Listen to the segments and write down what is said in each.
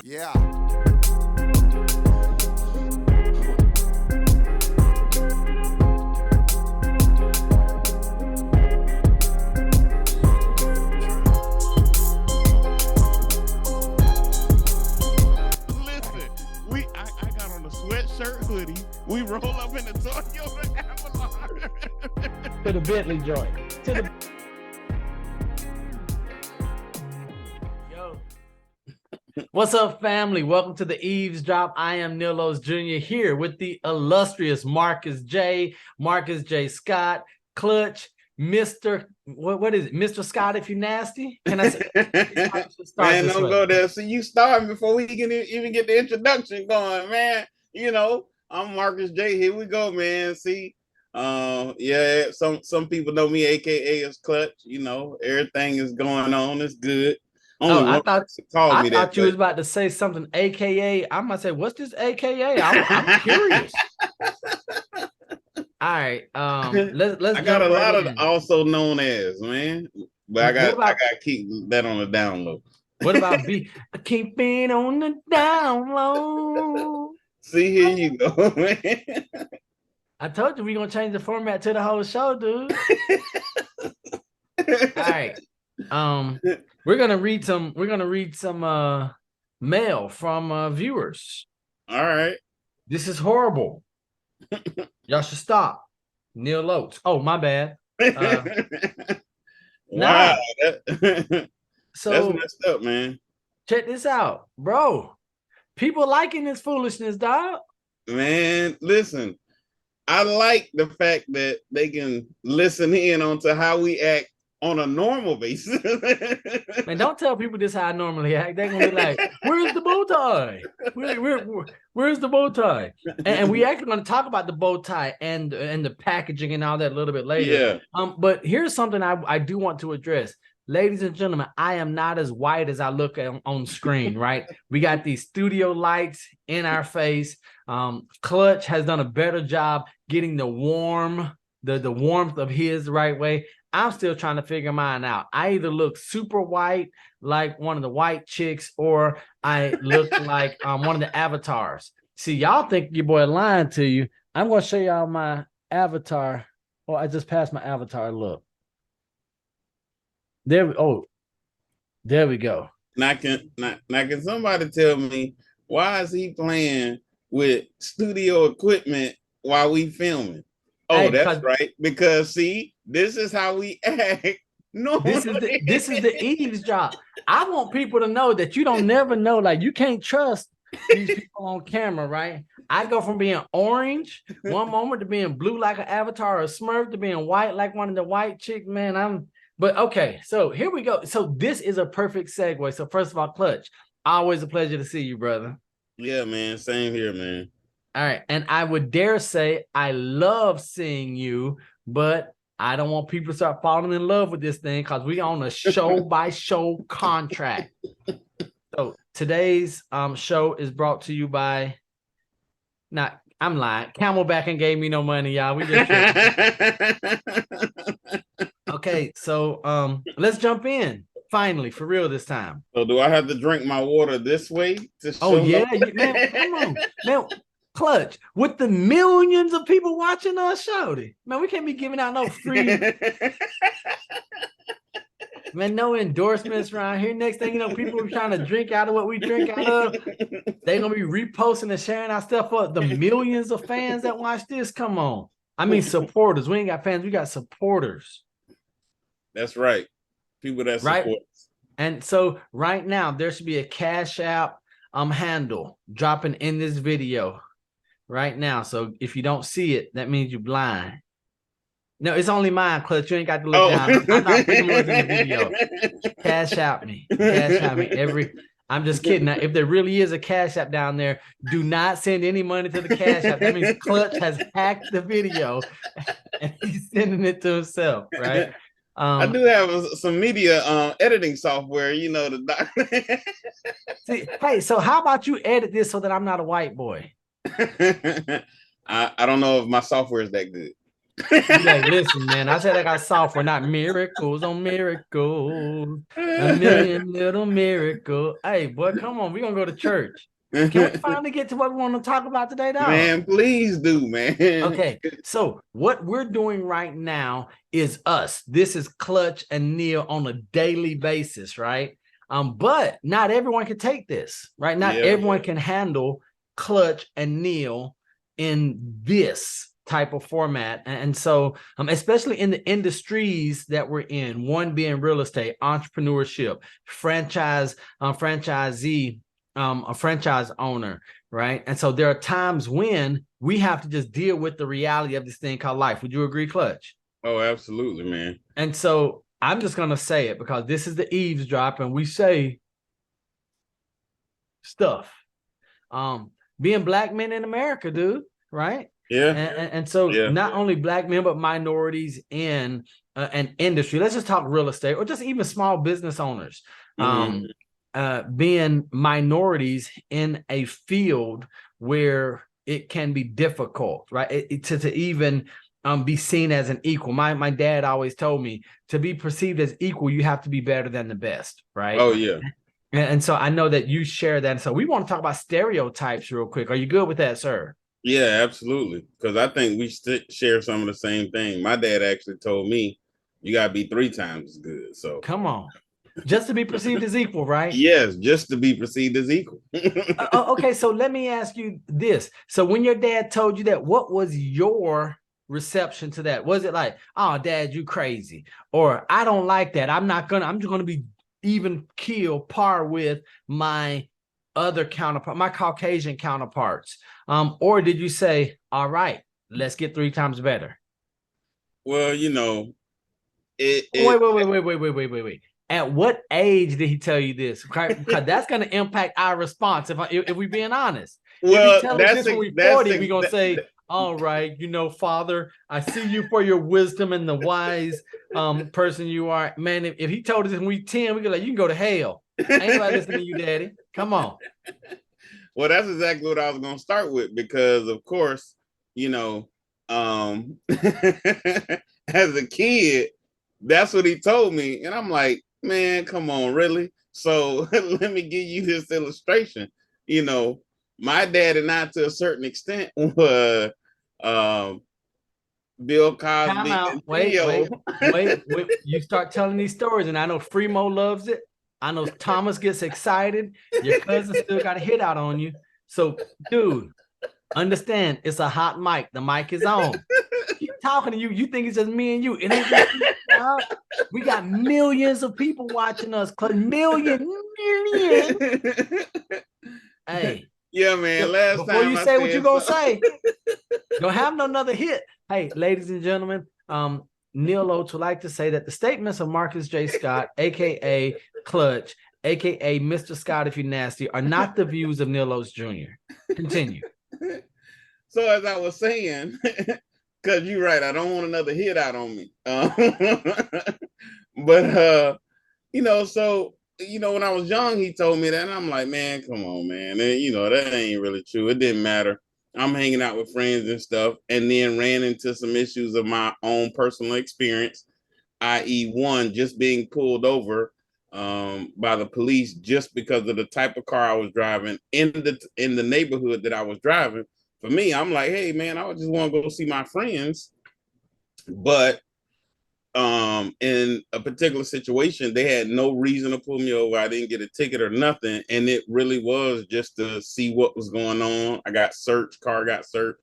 Yeah. Listen, I got on a sweatshirt hoodie. We roll up in the Toyota Avalon. To the Bentley joint. To the Yo. What's up, family? Welcome to the Eavesdrop. I am Nilos Jr. here with the illustrious Marcus J. Scott, Clutch, Mr. What is it? Mr. Scott, if you nasty. Can I say Man, don't go there. So you starting before we can even get the introduction going, man. You know, I'm Marcus J. Here we go, man. See, yeah, some people know me, aka as Clutch. You know, everything is going on. It's good. I thought you was about to say something, aka. I'm gonna say, what's this AKA? I'm curious. All right, let's. I got a lot of also known as, man, but I got to keep that on the down low. What about keep it on the down low? See, here you go, man. I told you we're gonna change the format to the whole show, dude. All right. We're gonna read some mail from viewers. All right. This is horrible. Y'all should stop. Neil Oates. Oh, my bad. Wow. So that's messed up, man. Check this out, bro. People liking this foolishness, dog. Man, listen. I like the fact that they can listen in onto how we act on a normal basis. Man, don't tell people this how I normally act. They're gonna be like, "Where's the bow tie? Where's the bow tie?" And we actually going to talk about the bow tie and the packaging and all that a little bit later. Yeah. But here's something I do want to address, ladies and gentlemen. I am not as white as I look on screen. Right? We got these studio lights in our face. Clutch has done a better job getting the warmth of his right way. I'm still trying to figure mine out. I either look super white, like one of the white chicks, or I look like one of the avatars. See, y'all think your boy lying to you. I'm going to show y'all my avatar. Oh, I just passed my avatar look. There we go. Now can somebody tell me why is he playing with studio equipment while we filming? Oh, hey, that's right. Because see, this is how we act. No, this is the Eavesdrop. I want people to know that you don't never know. Like, you can't trust these people on camera, right? I go from being orange one moment to being blue like an avatar or a Smurf to being white like one of the white chicks. Man, but okay. So here we go. So this is a perfect segue. So first of all, Clutch, always a pleasure to see you, brother. Yeah, man. Same here, man. All right. And I would dare say I love seeing you, but I don't want people to start falling in love with this thing because we on a show-by-show contract. So today's show is brought to you by, not, I'm lying. Camelback and gave me no money, y'all. We just okay, so let's jump in. Finally, for real this time. So do I have to drink my water this way to show? Oh, yeah, man, come on. Man, Clutch, with the millions of people watching us, shawty, man, we can't be giving out no free, man, no endorsements around here. Next thing you know, people are trying to drink out of what we drink out of. They're gonna be reposting and sharing our stuff for the millions of fans that watch this. Come on, I mean supporters. We ain't got fans, we got supporters. That's right, people that support. Right? And so right now there should be a Cash App handle dropping in this video. Right now, so if you don't see it, that means you're blind. No, it's only mine, Clutch. You ain't got to look down. I'm not putting words in the video. Cash out me. I'm just kidding. Now, if there really is a Cash App down there, do not send any money to the Cash App. That means Clutch has hacked the video and he's sending it to himself, right? I do have some media editing software, you know. See, hey, so how about you edit this so that I'm not a white boy? I don't know if my software is that good. Like, listen, man, I said I got software, not miracles on miracles, a million little miracles. Hey, boy, come on, we're gonna go to church. Can we finally get to what we want to talk about today, dog? Man, please do, man. Okay, so what we're doing right now is us. This is Clutch and Neil on a daily basis, right? But not everyone can take this, right? Not everyone can handle Clutch and Neil in this type of format. And so, especially in the industries that we're in, one being real estate, entrepreneurship, franchisee, a franchise owner, right? And so there are times when we have to just deal with the reality of this thing called life. Would you agree, Clutch? Oh, absolutely, man. And so I'm just going to say it because this is the Eavesdrop and we say stuff. Being black men in America, dude, right? Yeah. And so not only black men, but minorities in an industry. Let's just talk real estate or just even small business owners. Being minorities in a field where it can be difficult, right? To even be seen as an equal. My dad always told me to be perceived as equal, you have to be better than the best, right? Oh, yeah. And so I know that you share that. So we want to talk about stereotypes real quick. Are you good with that, sir? Yeah, absolutely. Because I think we share some of the same thing. My dad actually told me you got to be 3 times as good. So come on. Just to be perceived as equal, right? Yes, just to be perceived as equal. Okay, so let me ask you this. So when your dad told you that, what was your reception to that? Was it like, oh, Dad, you crazy? Or I don't like that. I'm just gonna be even keel par with my other counterpart, my Caucasian counterparts? Or did you say, all right, let's get 3 times better? Well, you know, wait. At what age did he tell you this? Because that's going to impact our response if we're being honest. Well, if he tells us this when we're 40, we're going to say, all right, Father, I see you for your wisdom and the wise person you are. Man, if he told us when we're 10, we're like, you can go to hell. Ain't nobody listening to you, Daddy. Come on. Well, that's exactly what I was going to start with because, of course, as a kid, that's what he told me. And I'm like, man, come on, really? So let me give you this illustration. My dad and I, to a certain extent, were Bill Cosby. Time out. Wait. You start telling these stories, and I know Fremo loves it. I know Thomas gets excited. Your cousin still got a hit out on you. So, dude, understand it's a hot mic. The mic is on. Keep talking to you. You think it's just me and you. It ain't just me, dog. We got millions of people watching us. Million. Hey. Yeah, man. Before you say what you're going to say, don't have no another hit. Hey, ladies and gentlemen, Neil Oates would like to say that the statements of Marcus J. Scott, a.k.a. Clutch, a.k.a. Mr. Scott if you're nasty, are not the views of Neil Oates Jr. Continue. So as I was saying, because you're right, I don't want another hit out on me. But, so, when I was young, he told me that, and I'm like, man, come on, man. And, that ain't really true. It didn't matter. I'm hanging out with friends and stuff, and then ran into some issues of my own personal experience, i.e. one, just being pulled over by the police just because of the type of car I was driving in the neighborhood that I was driving. For me, I'm like, hey, man, I just want to go see my friends. But in a particular situation, they had no reason to pull me over. I didn't get a ticket or nothing. And it really was just to see what was going on. I got searched, car got searched,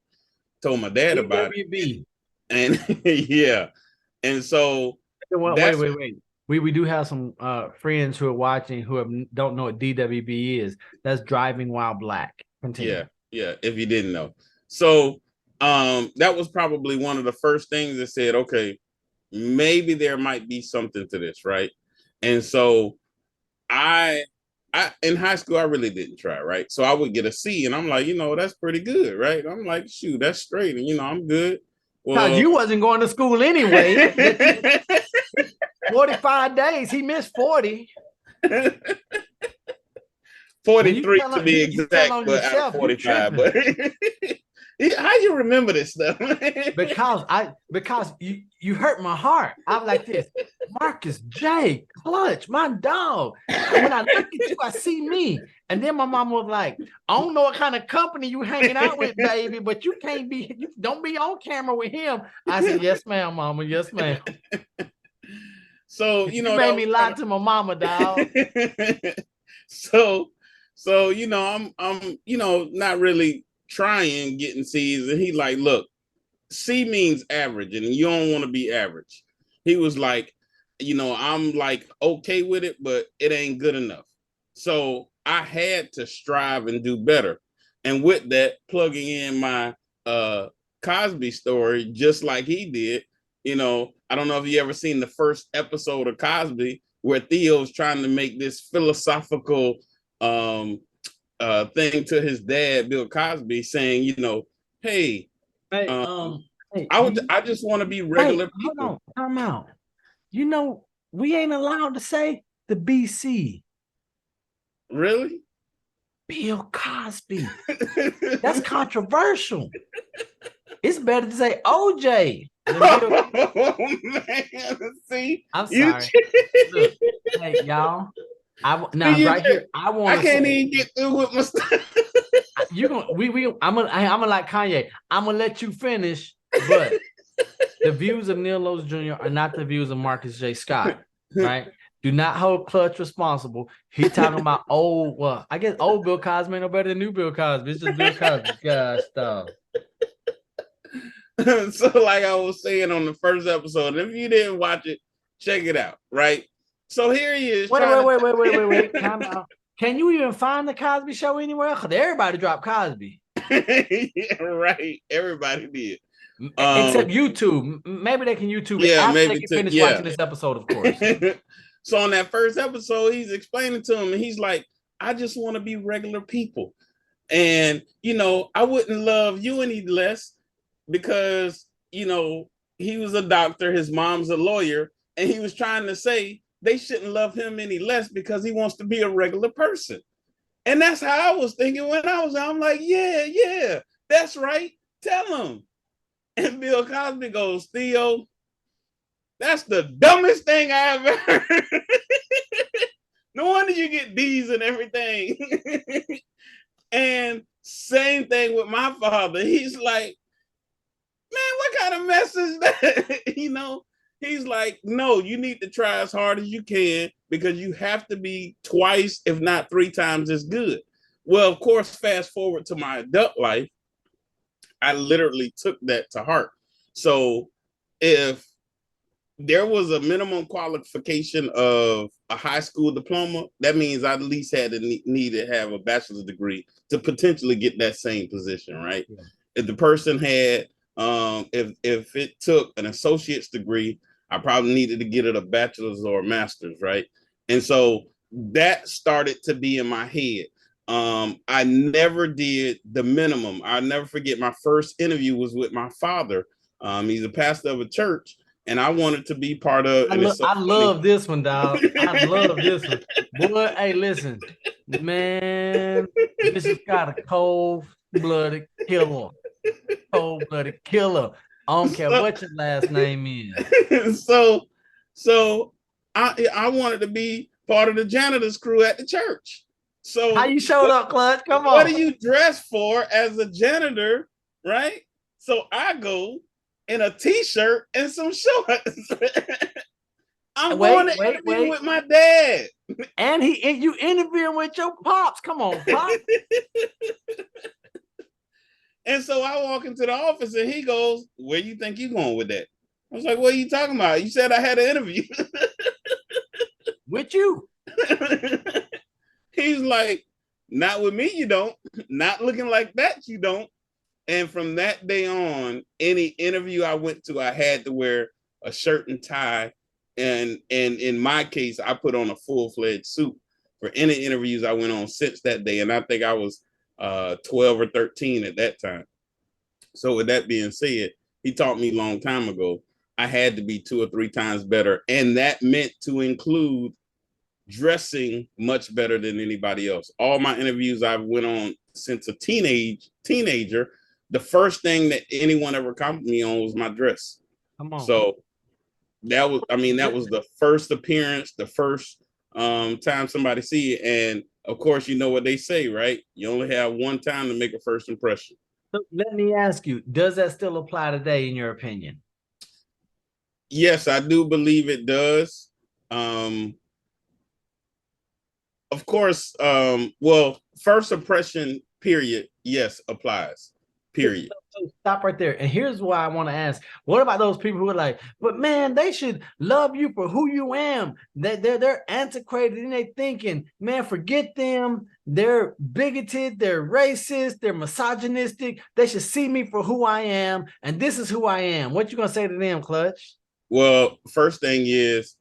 told my dad about it. And yeah. And so wait. We do have some friends who are watching who don't know what DWB is. That's driving while black. Continue. Yeah, if you didn't know. So that was probably one of the first things that said, okay, maybe there might be something to this, right? And so I in high school, I really didn't try, right? So I would get a C, and I'm like, that's pretty good, right? I'm like, shoot, that's straight, and I'm good. Well, you wasn't going to school anyway. 45 days, he missed 40. 43 to be exact, but out of 45. But How you remember this stuff? Because you hurt my heart. I'm like this. Marcus J. Clutch, my dog. And when I look at you, I see me. And then my mom was like, I don't know what kind of company you hanging out with, baby, but you don't be on camera with him. I said, yes, ma'am, mama. Yes, ma'am. So, you made me lie to my mama, dog. So, I'm not really trying getting C's. And he like, look, C means average, and you don't want to be average. He was like, I'm like okay with it, but it ain't good enough. So I had to strive and do better. And with that, plugging in my Cosby story, just like he did, I don't know if you ever seen the first episode of Cosby where Theo's trying to make this philosophical thing to his dad, Bill Cosby, saying, hey, I just want to be regular people. Hold on, time out. We ain't allowed to say the BC. Really? Bill Cosby. That's controversial. It's better to say OJ. Oh, man. See? I'm sorry. Look, hey, y'all. I can't even get through with my stuff. I'm gonna like Kanye. I'm gonna let you finish, but the views of Neil Lowe's Jr. are not the views of Marcus J. Scott, right? Do not hold Clutch responsible. He talking about I guess old Bill Cosby ain't no better than new Bill Cosby. It's just Bill Cosby. Gosh, dog. So, like I was saying on the first episode, if you didn't watch it, check it out, right? So here he is. Wait. Time out. Can you even find the Cosby Show anywhere? Because everybody dropped Cosby. Yeah, right. Everybody did. Except YouTube. Maybe they can YouTube it after they can finish watching this episode, of course. So on that first episode, he's explaining to him, and he's like, I just want to be regular people. And, I wouldn't love you any less because, he was a doctor, his mom's a lawyer, and he was trying to say they shouldn't love him any less because he wants to be a regular person. And that's how I was thinking when I'm like, yeah, that's right. Tell him. And Bill Cosby goes, Theo, that's the dumbest thing I ever heard. No wonder you get D's and everything. And same thing with my father. He's like, man, what kind of mess is that? He's like, no, you need to try as hard as you can because you have to be twice, if not 3 times as good. Well, of course, fast forward to my adult life, I literally took that to heart. So if there was a minimum qualification of a high school diploma, that means I at least had to need to have a bachelor's degree to potentially get that same position, right? Yeah. If the person had, if it took an associate's degree, I probably needed to get it a bachelor's or a master's, right? And so that started to be in my head. I never did the minimum. I'll never forget my first interview was with my father. He's a pastor of a church. And I wanted to be part of. I love this one, dog. I love this one. Boy, hey, listen, man, this has got a cold-blooded killer. Cold-blooded killer. I don't care what your last name is. So I wanted to be part of the janitor's crew at the church. So how you showed up, Clutch? Come on. What do you dress for as a janitor, right? So I go in a t-shirt and some shorts. I'm going to interview with my dad. And you interviewing with your pops. Come on, Pop. And so I walk into the office and he goes, where you think you going with that? I was like, what are you talking about? You said I had an interview. With you. He's like, not with me, you don't. Not looking like that, you don't. And from that day on, any interview I went to, I had to wear a shirt and tie. And in my case, I put on a full-fledged suit for any interviews I went on since that day. And I think I was 12 or 13 at that time. So with that being said, he taught me a long time ago, I had to be 2 or 3 times better. And that meant to include dressing much better than anybody else. All my interviews I've went on since a teenager the first thing that anyone ever complimented me on was my dress. Come on. So that was the first appearance, the first time somebody see it. And of course, you know what they say, right? You only have one time to make a first impression. So let me ask you, does that still apply today in your opinion? Yes, I do believe it does. Of course, well, first impression, period, yes, applies. Period. So stop right there. And here's why I want to ask: what about those people who are like, but man, they should love you for who you am? They're antiquated in their thinking. Man, forget them. They're bigoted, they're racist, they're misogynistic. They should see me for who I am, and this is who I am. What you gonna say to them, Clutch? Well, first thing is,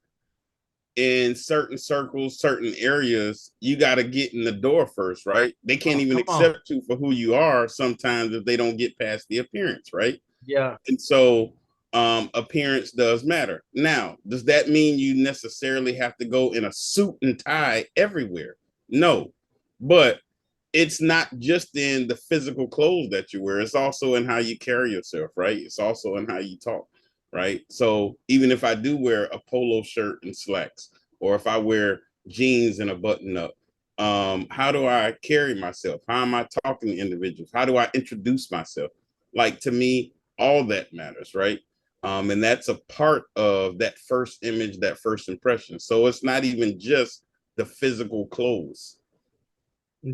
in certain circles, certain areas, you got to get in the door first, right? They can't even accept you for who you are sometimes if they don't get past the appearance, right? Yeah. And so appearance does matter. Now, does that mean you necessarily have to go in a suit and tie everywhere? No, but it's not just in the physical clothes that you wear. It's also in how you carry yourself, right? It's also in how you talk, right? So even if I do wear a polo shirt and slacks, or if I wear jeans and a button up, how do I carry myself? How am I talking to individuals? How do I introduce myself? Like, to me, all that matters, right? And that's a part of that first image, that first impression. So it's not even just the physical clothes.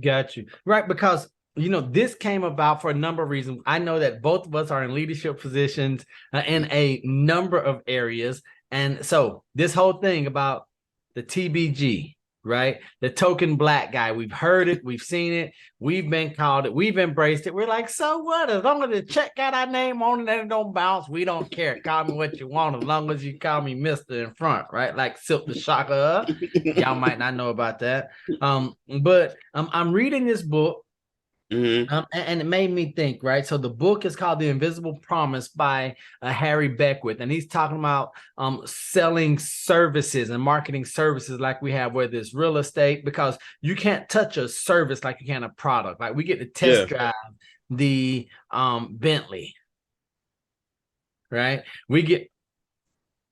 Got you. Right, because this came about for a number of reasons. I know that both of us are in leadership positions in a number of areas. And so this whole thing about the TBG, right? The token black guy, we've heard it, we've seen it, we've been called it, we've embraced it. We're like, so what? As long as the check got our name on it and it don't bounce, we don't care. Call me what you want, as long as you call me Mr. in front, right? Like Silk the Shocker. Y'all might not know about that. But I'm reading this book. Mm-hmm. And it made me think, right? So the book is called The Invisible Promise by Harry Beckwith, and he's talking about selling services and marketing services like we have, whether it's real estate, because you can't touch a service like you can a product. Like we get to test drive the Bentley, right? We get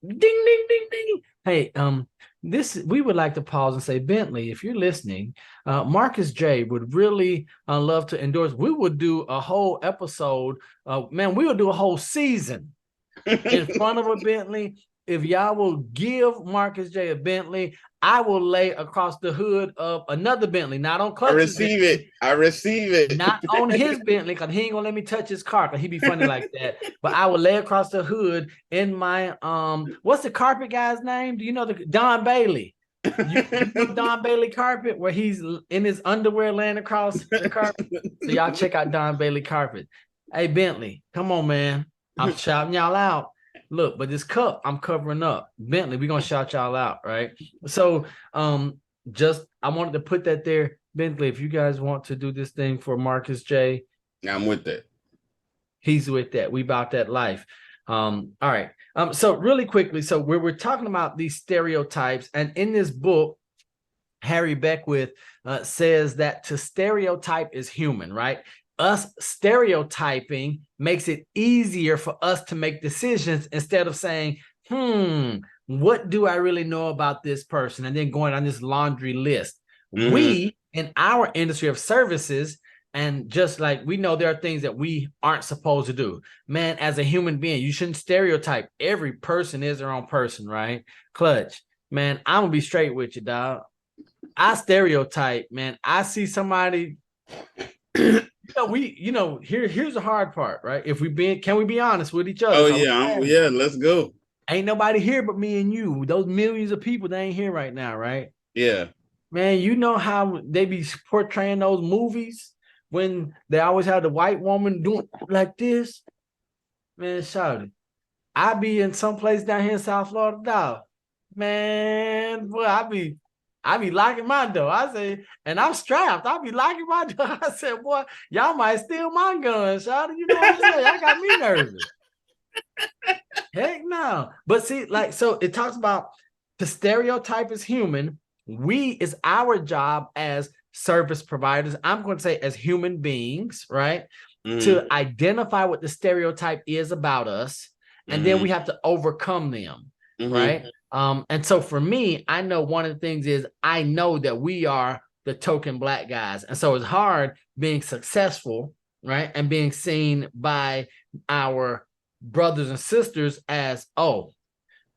ding, ding, ding, ding. Hey, we would like to pause and say, Bentley, if you're listening, Marcus J would really love to endorse. We would do a whole episode. Man, we would do a whole season in front of a Bentley. If y'all will give Marcus J a Bentley, I will lay across the hood of another Bentley, not on Clutch's Bentley. I receive it. Not on his Bentley, because he ain't gonna let me touch his car, because he'd be funny like that. But I will lay across the hood in my what's the carpet guy's name? Do you know Don Bailey? You know Don Bailey carpet, where he's in his underwear laying across the carpet. So y'all check out Don Bailey carpet. Hey Bentley, come on, man. I'm shouting y'all out. Look, but this cup I'm covering up. Bentley, we're gonna shout y'all out, right? So just I wanted to put that there. Bentley, if you guys want to do this thing for Marcus J, I'm with that. He's with that. We about that life. All right. So really quickly, so we're talking about these stereotypes, and in this book, Harry Beckwith says that to stereotype is human, right? Us stereotyping makes it easier for us to make decisions instead of saying, what do I really know about this person? And then going on this laundry list. Mm-hmm. We, in our industry of services, and just like we know there are things that we aren't supposed to do. Man, as a human being, you shouldn't stereotype. Every person is their own person, right? Clutch, man, I'm going to be straight with you, dog. I stereotype, man. I see somebody... here's the hard part, right? Can we be honest with each other? Oh yeah, let's go. Ain't nobody here but me and you. Those millions of people, they ain't here right now, right? Yeah. Man, you know how they be portraying those movies when they always have the white woman doing like this? Man, shout it. I be in some place down here in South Florida, dog. Man, boy, I be locking my door. I say, and I'm strapped. I be locking my door. I said, boy, y'all might steal my gun, shawty. You know what I'm saying? Y'all got me nervous. Heck no. But see, like, so it talks about the stereotype is human. It's our job as service providers. I'm going to say as human beings, right? to identify what the stereotype is about us, and then we have to overcome them, right? And so for me, I know one of the things is I know that we are the token Black guys, and so it's hard being successful, right, and being seen by our brothers and sisters as, oh,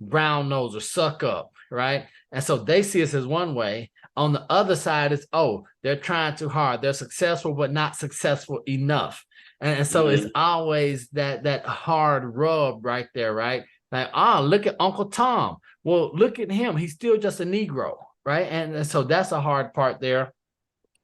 brown nose or suck up, right? And so they see us as one way. On the other side, it's, oh, they're trying too hard. They're successful, but not successful enough. And so it's always that hard rub right there, right? Like, look at Uncle Tom. Well, look at him. He's still just a Negro, right? And so that's a hard part there.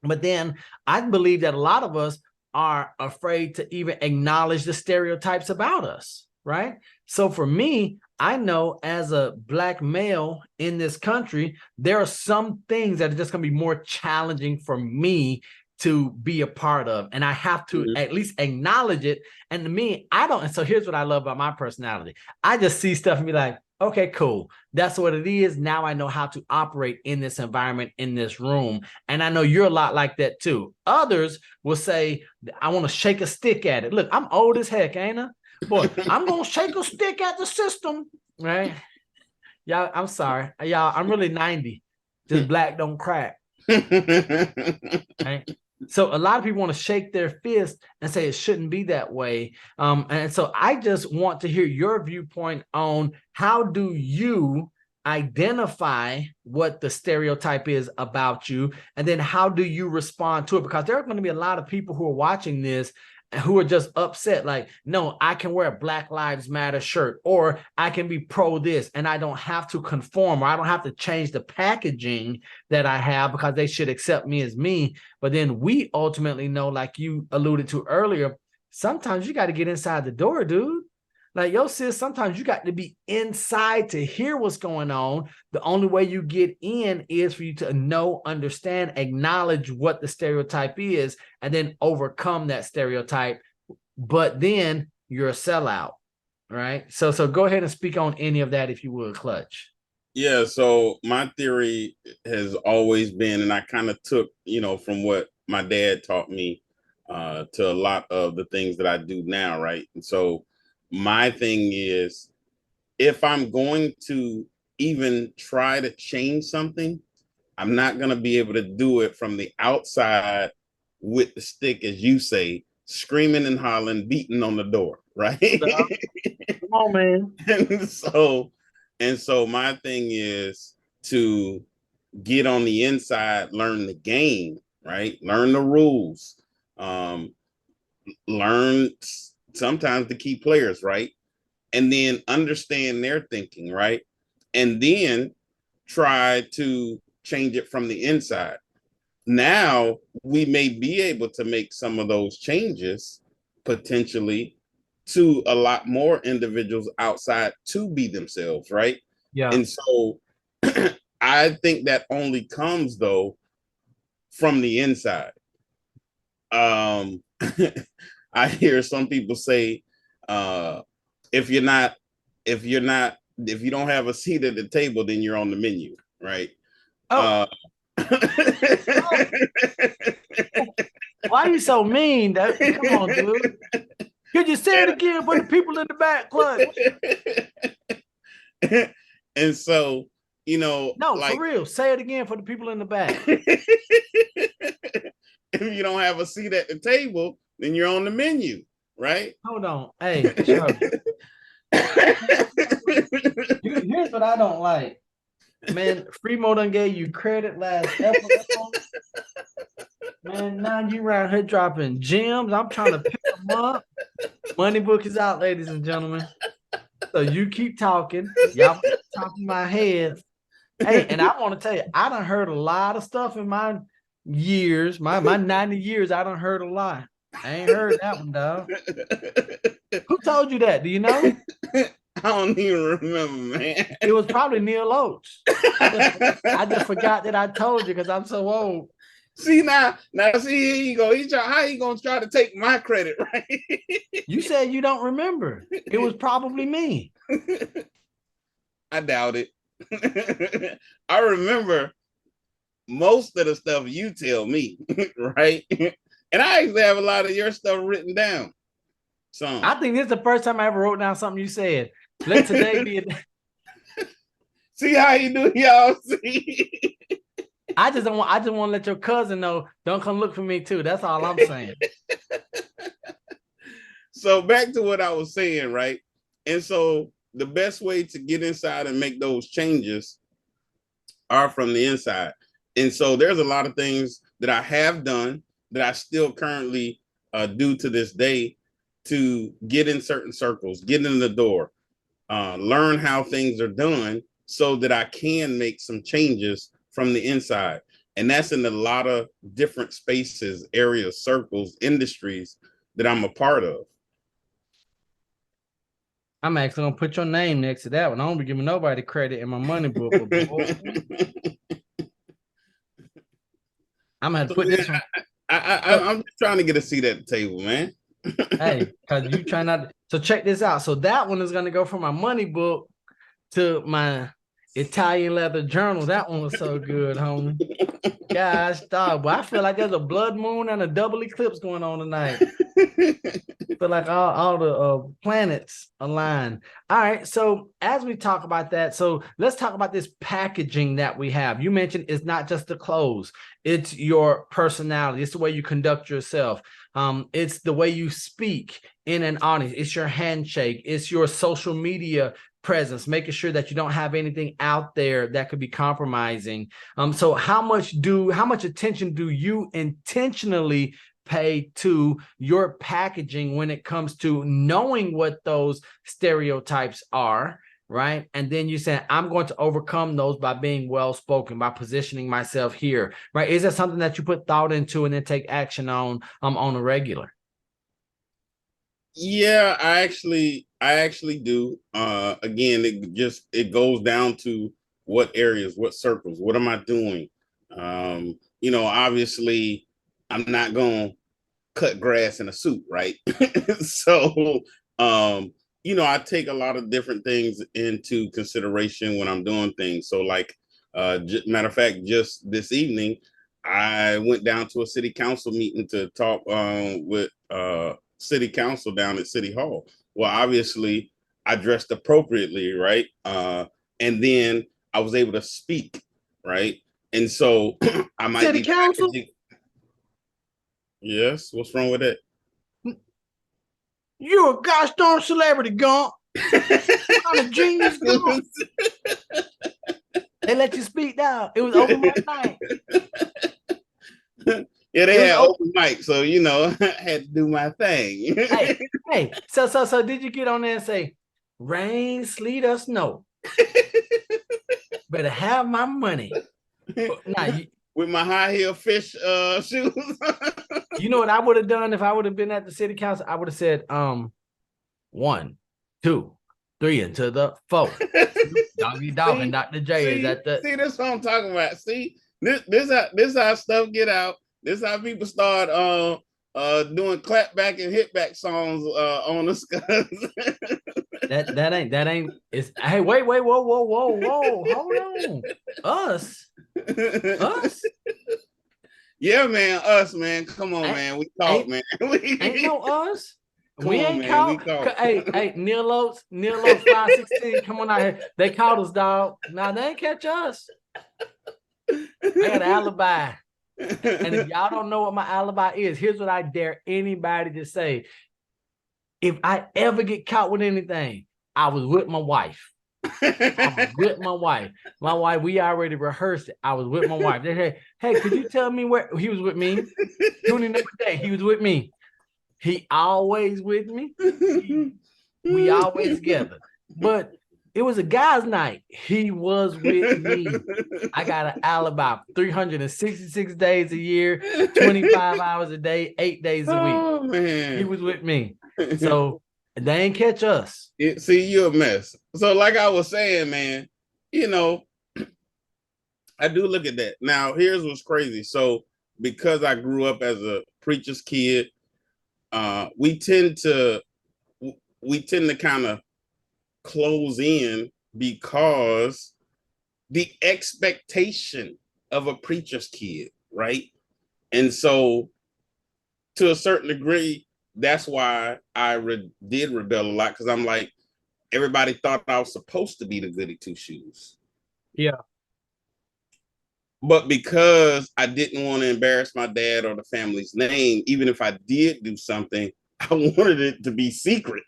But then I believe that a lot of us are afraid to even acknowledge the stereotypes about us, right? So for me, I know as a Black male in this country, there are some things that are just going to be more challenging for me to be a part of. And I have to at least acknowledge it. And to me, I don't. And so here's what I love about my personality. I just see stuff and be like, okay, cool. That's what it is. Now I know how to operate in this environment, in this room. And I know you're a lot like that too. Others will say, I want to shake a stick at it. Look, I'm old as heck, ain't I? Boy, I'm going to shake a stick at the system, right? Y'all, I'm sorry. Y'all, I'm really 90. Just black don't crack. Right? So a lot of people want to shake their fist and say it shouldn't be that way. And so I just want to hear your viewpoint on how do you identify what the stereotype is about you, and then how do you respond to it? Because there are going to be a lot of people who are watching this who are just upset, like, no, I can wear a Black Lives Matter shirt, or I can be pro this, and I don't have to conform, or I don't have to change the packaging that I have because they should accept me as me. But then we ultimately know, like you alluded to earlier, sometimes you got to get inside the door, dude. Like, yo, sis, sometimes you got to be inside to hear what's going on. The only way you get in is for you to know, understand, acknowledge what the stereotype is, and then overcome that stereotype. But then you're a sellout, right? So go ahead and speak on any of that, if you would, Clutch. Yeah, so my theory has always been, and I kind of took, from what my dad taught me to a lot of the things that I do now, right? And so my thing is, if I'm going to even try to change something, I'm not going to be able to do it from the outside with the stick, as you say, screaming and hollering, beating on the door, right? Come on, man. And so my thing is to get on the inside, learn the game, right? Learn the rules, learn sometimes the key players, right? And then understand their thinking, right? And then try to change it from the inside. Now we may be able to make some of those changes potentially to a lot more individuals outside to be themselves, right? Yeah. And so I think that only comes though from the inside. I hear some people say, if you don't have a seat at the table, then you're on the menu, right? Oh. Why are you so mean? Come on, dude. Could you say it again for the people in the back, Clutch? And so, no, like, for real, say it again for the people in the back. If you don't have a seat at the table, then you're on the menu, right? Hold on. Hey, Charlie. Here's what I don't like. Man, Fremo done gave you credit last episode. Man, now you around here dropping gems. I'm trying to pick them up. Money book is out, ladies and gentlemen. So you keep talking. Y'all talking my head. Hey, and I want to tell you, I done heard a lot of stuff in my years, my 90 years. I done heard a lot. I ain't heard that one, dog. Who told you that? Do you know? I don't even remember, man. It was probably Neil Oates. I just forgot that I told you because I'm so old. See now see, here you go. How he gonna try to take my credit, right? You said you don't remember. It was probably me. I doubt it. I remember most of the stuff you tell me, right? And I actually have a lot of your stuff written down. I think this is the first time I ever wrote down something you said. Let today be a See how you do, y'all? See? I just want to let your cousin know, don't come look for me too. That's all I'm saying. So back to what I was saying, right? And so the best way to get inside and make those changes are from the inside. And so there's a lot of things that I have done that I still currently do to this day to get in certain circles, get in the door, learn how things are done so that I can make some changes from the inside. And that's in a lot of different spaces, areas, circles, industries that I'm a part of. I'm actually gonna put your name next to that one. I don't be giving nobody credit in my money book. But boy, I'm gonna put this one. I'm just trying to get a seat at the table, man. Hey, because you try not to. So check this out. So that one is gonna go from my money book to my Italian leather journal. That one was so good, homie. Gosh, dog. But I feel like there's a blood moon and a double eclipse going on tonight. Feel like all the planets align. All right. So as we talk about that, so let's talk about this packaging that we have. You mentioned it's not just the clothes, it's your personality, it's the way you conduct yourself. It's the way you speak in an audience, it's your handshake, it's your social media presence, making sure that you don't have anything out there that could be compromising. So how much attention do you intentionally pay to your packaging when it comes to knowing what those stereotypes are, right? And then you say, I'm going to overcome those by being well-spoken, by positioning myself here, right? Is that something that you put thought into and then take action on a regular? Yeah, I actually do. Again, it goes down to what areas, what circles, what am I doing? Obviously I'm not gonna cut grass in a suit, right? So I take a lot of different things into consideration when I'm doing things. So like matter of fact, just this evening, I went down to a city council meeting to talk with city council down at City Hall. Well, obviously, I dressed appropriately, right? And then I was able to speak, right? And so I might City be council. Yes, what's wrong with it? You're a gosh darn celebrity, Gump. I'm a genius, Gump. They let you speak down. It was open mic night. Yeah, they had open mic, so I had to do my thing. hey. So did you get on there and say, rain, sleet, or snow? Better have my money. With my high heel fish shoes. You know what I would have done if I would have been at the city council? I would have said, 1, 2, 3 into the 4. Doggy dog and Dr. J is at the. See, this is what I'm talking about. See, this how stuff get out. This how people start doing clap back and hit back songs on us. that ain't it's hey, wait, whoa, hold on. Us. Yeah, man, us, man. Come on, man. We talk, man. Ain't no us. We ain't called. Hey, Neil Oates 516. Come on out here. They called us, dog. Nah, they ain't catch us. I got an alibi. And if y'all don't know what my alibi is, here's what I dare anybody to say. If I ever get caught with anything, I was with my wife. My wife, we already rehearsed it. I was with my wife. They said, hey, could you tell me where he was with me? Tuning in today, he was with me. He always with me. We always together. But it was a guy's night. He was with me. I got an alibi 366 days a year, 25 hours a day, 8 days a week. Oh, man. He was with me. So they ain't catch us. See, you're a mess. So like I was saying, man, I do look at that. Now, here's what's crazy. So because I grew up as a preacher's kid, we tend to kind of close in because the expectation of a preacher's kid, right? And so to a certain degree, that's why I did rebel a lot, because I'm like, everybody thought I was supposed to be the goody two shoes. Yeah. But because I didn't want to embarrass my dad or the family's name, even if I did do something, I wanted it to be secret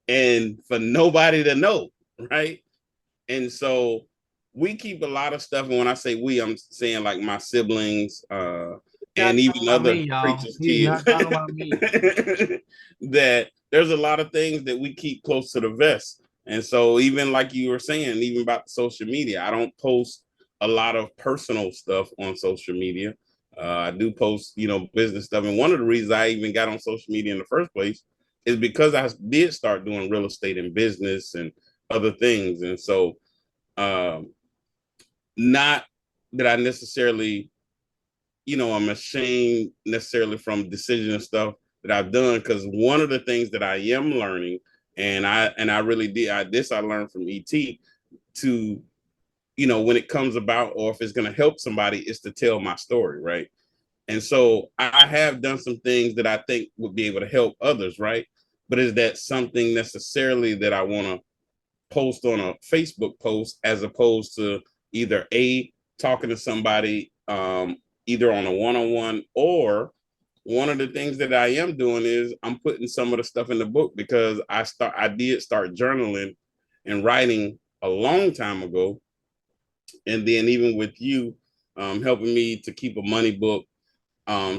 and for nobody to know, right? And so we keep a lot of stuff. And when I say we, I'm saying like my siblings, and even other preachers' He's kids, not talking about me. that there's a lot of things that we keep close to the vest. And so even like you were saying, even about social media, I don't post a lot of personal stuff on social media. I do post, business stuff. And one of the reasons I even got on social media in the first place is because I did start doing real estate and business and other things. And so, not that I necessarily, I'm ashamed necessarily from decisions and stuff that I've done, because one of the things that I am learning, and I really did, I learned from ET, to, when it comes about, or if it's going to help somebody, is to tell my story, right? And so I have done some things that I think would be able to help others, right? But is that something necessarily that I want to post on a Facebook post, as opposed to either talking to somebody, either on a one-on-one, or one of the things that I am doing is I'm putting some of the stuff in the book, because I did start journaling and writing a long time ago. And then even with you, helping me to keep a money book.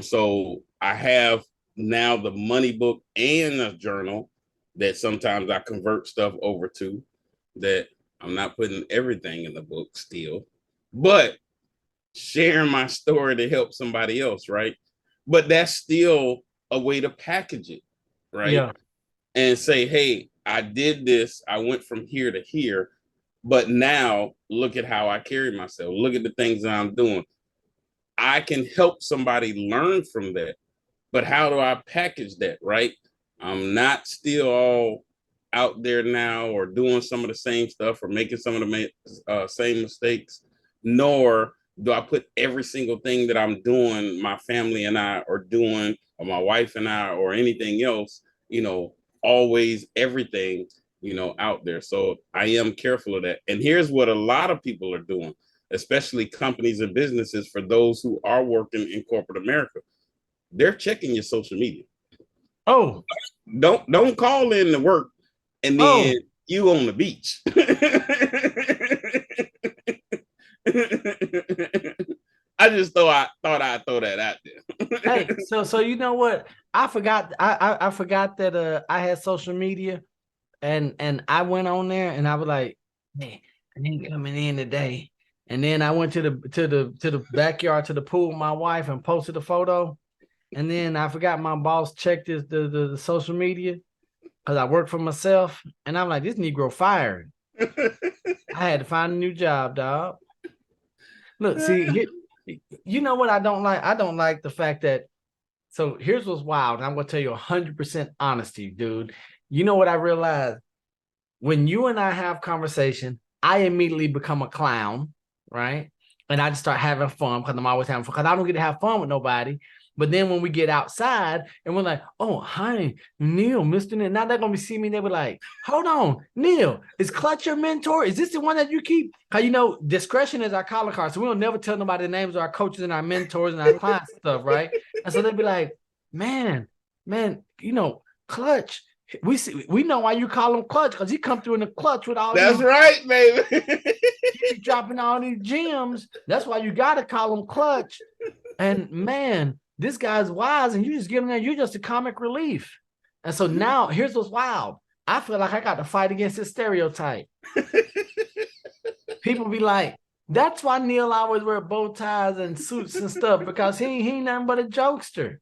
So I have now the money book and a journal that sometimes I convert stuff over to, that I'm not putting everything in the book still, but sharing my story to help somebody else, right? But that's still a way to package it, right? Yeah. And say, hey, I did this, I went from here to here, but now look at how I carry myself. Look at the things that I'm doing. I can help somebody learn from that. But how do I package that, right? I'm not still all out there now, or doing some of the same stuff, or making some of the same mistakes, nor do I put every single thing that I'm doing, my family and I are doing, or my wife and I, or anything else, always everything, out there. So I am careful of that. And here's what a lot of people are doing, especially companies and businesses, for those who are working in corporate America. They're checking your social media. Oh, don't call in to work and then you on the beach. I just thought I'd throw that out there. Hey, so you know what? I forgot. I forgot that I had social media, and I went on there and I was like, hey, I ain't coming in today. And then I went to the backyard, to the pool with my wife, and posted a photo. And then I forgot my boss checked the social media, because I work for myself. And I'm like, this Negro fired. I had to find a new job, dog. Look, see, you know what I don't like? I don't like the fact that, so here's what's wild. And I'm going to tell you 100% honesty, dude. You know what I realized? When you and I have conversation, I immediately become a clown, right? And I just start having fun, because I'm always having fun, because I don't get to have fun with nobody. But then when we get outside and we're like, oh, hi, Neil, Mr. Neil. Now they're going to see me and they were like, hold on, Neil, is Clutch your mentor? Is this the one that you keep? Because, discretion is our collar card. So we don't never tell nobody the names of our coaches and our mentors and our clients and stuff, right? And so they'd be like, man, Clutch. We know why you call him Clutch, because he come through in the clutch with all That's right, baby. He dropping all these gems. That's why you got to call him Clutch. And man, this guy's wise, and you just get him there. You're just a comic relief. And so now, here's what's wild. I feel like I got to fight against this stereotype. People be like, that's why Neil always wear bow ties and suits and stuff, because he ain't nothing but a jokester.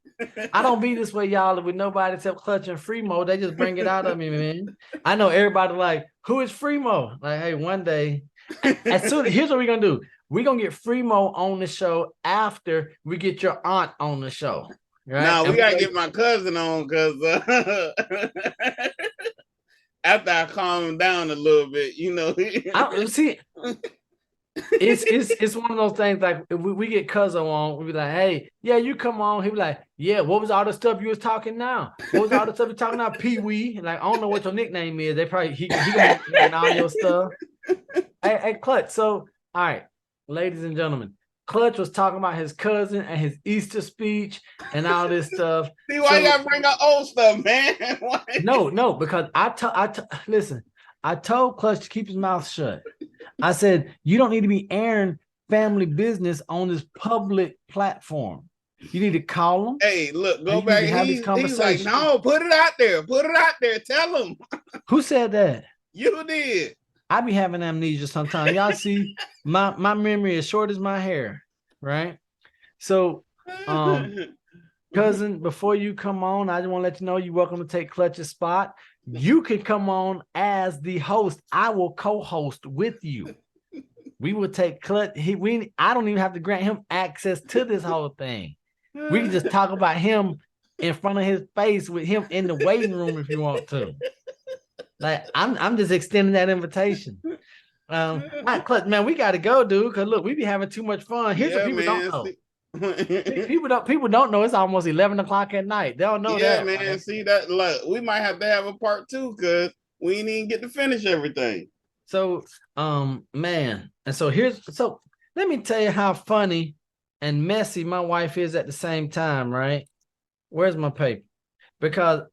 I don't be this way, y'all, with nobody except Clutch and Freemo. They just bring it out of me, man. I know everybody like, who is Freemo? Like, hey, one day. Here's what we're going to do. We're going to get Freemo on the show after we get your aunt on the show. Right? Now, we got to get my cousin on, because after I calm him down a little bit, see, It's one of those things like if we get Cuzzo on, we be like, hey, yeah, you come on. He be like, yeah, what was all the stuff you was talking now? What was all the stuff you talking about? Pee Wee. Like, I don't know what your nickname is. They probably he gonna be hearing all your stuff. Hey, Clutch. So, all right, ladies and gentlemen, Clutch was talking about his cousin and his Easter speech and all this stuff. See why you gotta bring up old stuff, man? No, because listen, I told Clutch to keep his mouth shut. I said, you don't need to be airing family business on this public platform. You need to call them. Hey, look, go back. He's like, no, put it out there. Put it out there. Tell them. Who said that? You did. I be having amnesia sometimes. Y'all see, my memory is short as my hair, right? So, cousin, before you come on, I just want to let you know you're welcome to take Clutch's spot. You can come on as the host. I will co-host with you. We will take Clutch. I don't even have to grant him access to this whole thing. We can just talk about him in front of his face with him in the waiting room if you want to. Like, I'm just extending that invitation. Clutch, man, we got to go, dude. Because look, we be having too much fun. Here's what people don't know. People don't know it's almost 11 o'clock at night. They don't know that. Yeah, man. Right? See that? Like, we might have to have a part 2 because we didn't even get to finish everything. So, man, and so let me tell you how funny and messy my wife is at the same time, right? Where's my paper? Because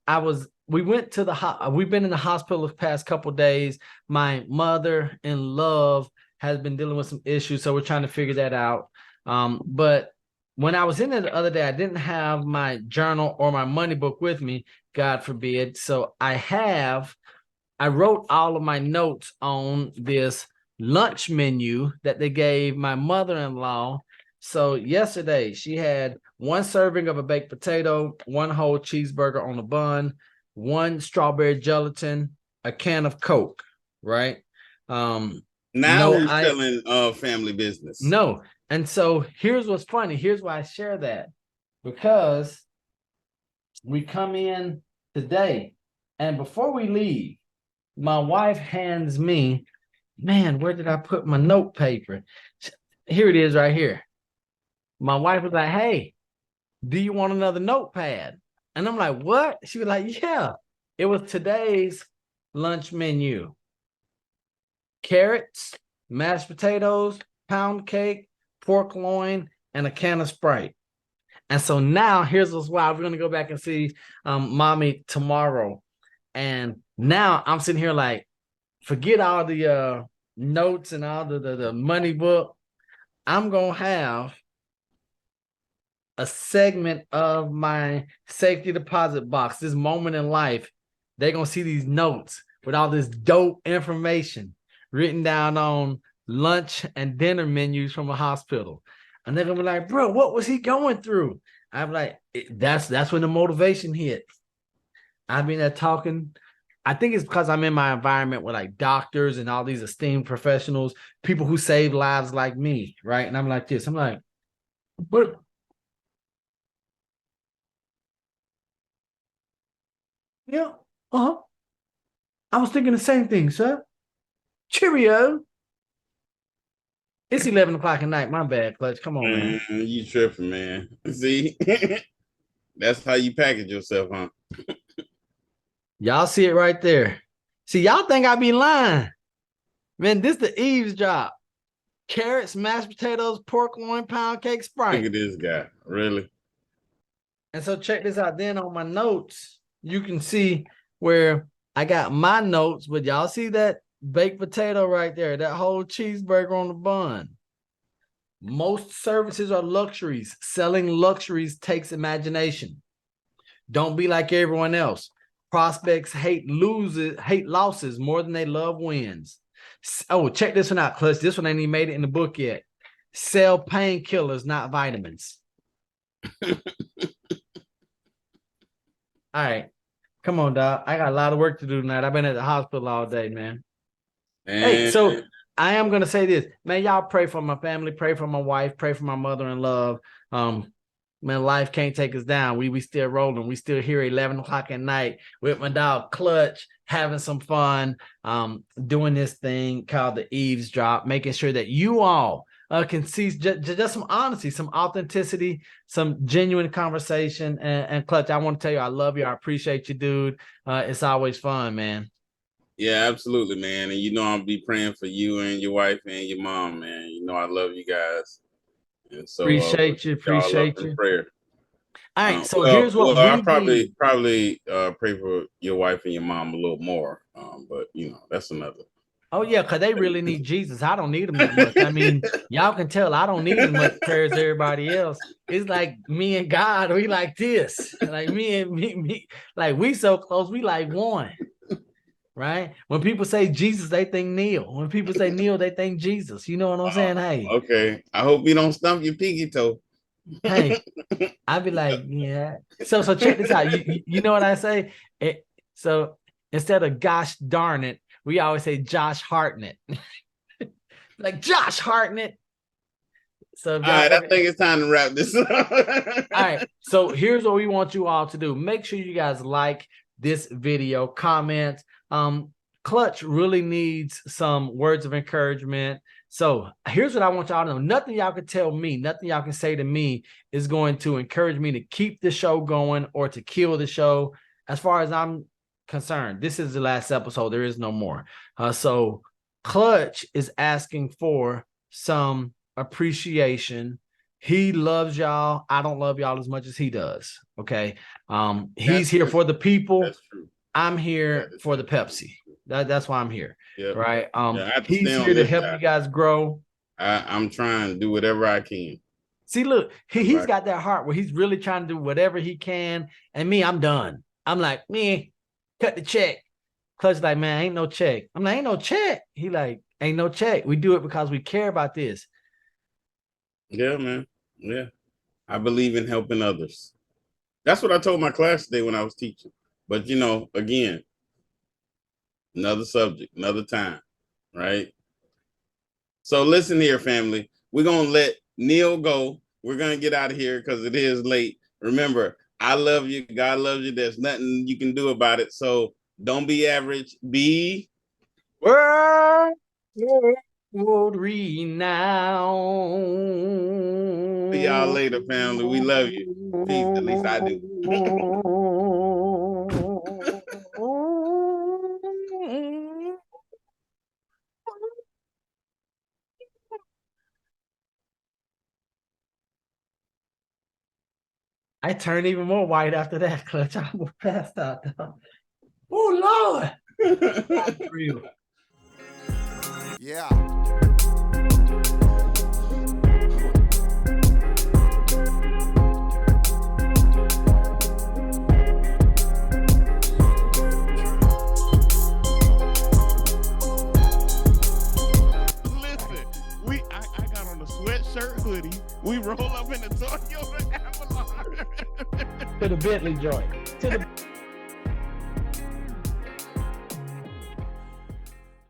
we've been in the hospital the past couple of days. My mother-in-law has been dealing with some issues, so we're trying to figure that out. But when I was in there the other day, I didn't have my journal or my money book with me, God forbid. So I wrote all of my notes on this lunch menu that they gave my mother-in-law. So yesterday she had 1 serving of a baked potato, 1 whole cheeseburger on a bun, 1 strawberry gelatin, a can of Coke, right? Now we're selling family business. No. And so here's what's funny. Here's why I share that. Because we come in today, and before we leave, my wife hands me, man, where did I put my note paper? Here it is right here. My wife was like, hey, do you want another notepad? And I'm like, what? She was like, yeah. It was today's lunch menu. Carrots, mashed potatoes, pound cake, pork loin, and a can of Sprite. And so now here's what's wild. We're going to go back and see mommy tomorrow. And now I'm sitting here like, forget all the notes and all the money book. I'm going to have a segment of my safety deposit box, this moment in life. They're going to see these notes with all this dope information written down on lunch and dinner menus from a hospital. And they're going to be like, bro, what was he going through? I'm like, that's when the motivation hit. I've been there talking. I think it's because I'm in my environment with like doctors and all these esteemed professionals, people who save lives like me, right? And I'm like this. I'm like, what? Yeah, I was thinking the same thing, sir. Cheerio. It's 11 o'clock at night. My bad, Clutch. Come on, man. You tripping, man. See? That's how you package yourself, huh? Y'all see it right there. See, y'all think I be lying. Man, this the Eavesdrop. Carrots, mashed potatoes, pork loin, pound cake, Sprite. Look at this guy. Really? And so check this out. Then on my notes, you can see where I got my notes, but y'all see that baked potato right there, that whole cheeseburger on the bun. Most services are luxuries. Selling luxuries takes imagination. Don't be like everyone else. Prospects hate losses more than they love wins. Oh, check this one out, Clutch. This one ain't even made it in the book yet. Sell painkillers, not vitamins. All right. Come on, dog. I got a lot of work to do tonight. I've been at the hospital all day, man. Hey, so I am going to say this. Man, y'all pray for my family, pray for my wife, pray for my mother-in-law. man, life can't take us down. We still rolling. We still here 11 o'clock at night with my dog Clutch, having some fun, doing this thing called the Eavesdrop, making sure that you all can see just some honesty, some authenticity, some genuine conversation. And Clutch, I want to tell you, I love you. I appreciate you, dude. It's always fun, man. Yeah, absolutely, man. And you know, I'll be praying for you and your wife and your mom, man. You know, I love you guys. And so appreciate you. Prayer. All right, so here's what we I probably pray for your wife and your mom a little more. But you know, that's another. Oh yeah, because they really need Jesus. I don't need them that much. I mean, y'all can tell I don't need as much prayer as everybody else. It's like me and God, we like this. Like me, like we so close, we like one. Right? When people say Jesus, they think Neil. When people say Neil, they think Jesus. You know what I'm saying? Hey. Okay. I hope you don't stump your pinky toe. Hey, I'd be like, yeah. So check this out. You know what I say? So instead of gosh darn it, we always say Josh Hartnett. Like Josh Hartnett. So all right, I think it's time to wrap this up. All right. So here's what we want you all to do. Make sure you guys like this video, comment. Clutch really needs some words of encouragement. So here's what I want y'all to know. Nothing y'all can tell me, nothing y'all can say to me is going to encourage me to keep the show going or to kill the show. As far as I'm concerned, this is the last episode. There is no more. So Clutch is asking for some appreciation. He loves y'all. I don't love y'all as much as he does. Okay. He's here for the people. That's true. I'm here for the Pepsi. That's why I'm here. Yep. Right. He's here to help you guys grow. I'm trying to do whatever I can. See, look, he's got that heart where he's really trying to do whatever he can. And me, I'm done. I'm like, me, cut the check. Clutch like, man, ain't no check. I'm like, ain't no check. He like, ain't no check. We do it because we care about this. Yeah, man. Yeah. I believe in helping others. That's what I told my class today when I was teaching. But, you know, again, another subject, another time, right? So listen here, family. We're going to let Neil go. We're going to get out of here because it is late. Remember, I love you. God loves you. There's nothing you can do about it. So don't be average. Be world renowned. See y'all later, family. We love you. Peace. At least I do. I turned even more white after that, Clutch. I was passed out. Oh, Lord. Real. Yeah. Sweatshirt hoodie. We roll up in the Toyota Avalon. To the Bentley joint. To the